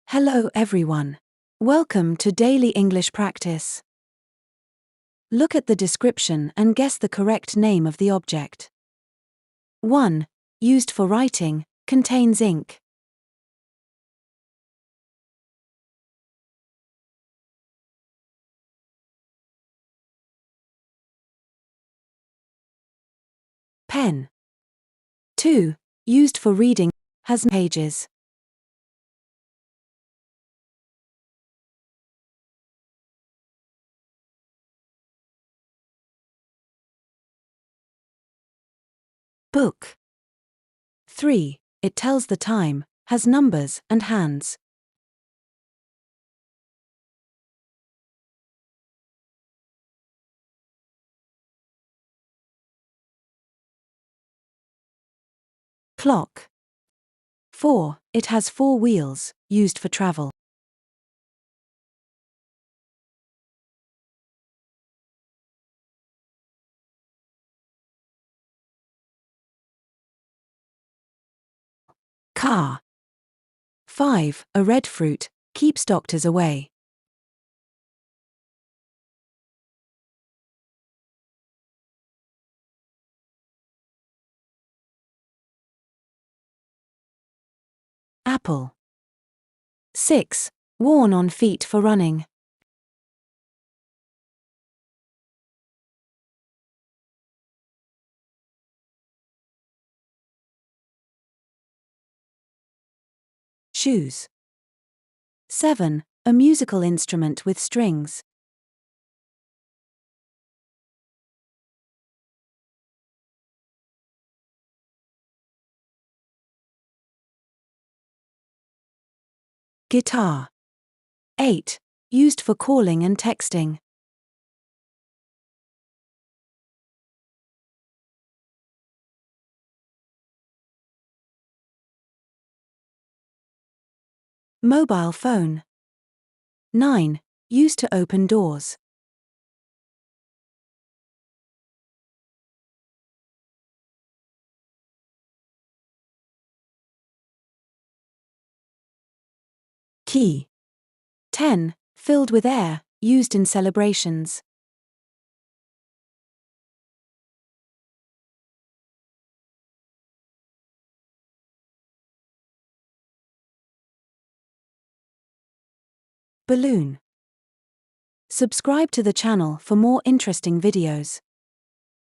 Hello everyone. Welcome to Daily English Practice. Look at the description and guess the correct name of the object. 1. Used for writing, contains ink. Pen. 2. Used for reading, has pages. Book. 3. It tells the time, has numbers and hands. Clock. 4. It has 4 wheels, used for travel. Car. 5. A red fruit, keeps doctors away. Apple. 6. Worn on feet for running. Shoes. 7. A musical instrument with strings. Guitar. 8. Used for calling and texting. Mobile phone. 9. Used to open doors. Key. 10. Filled with air, used in celebrations. Balloon. Subscribe to the channel for more interesting videos.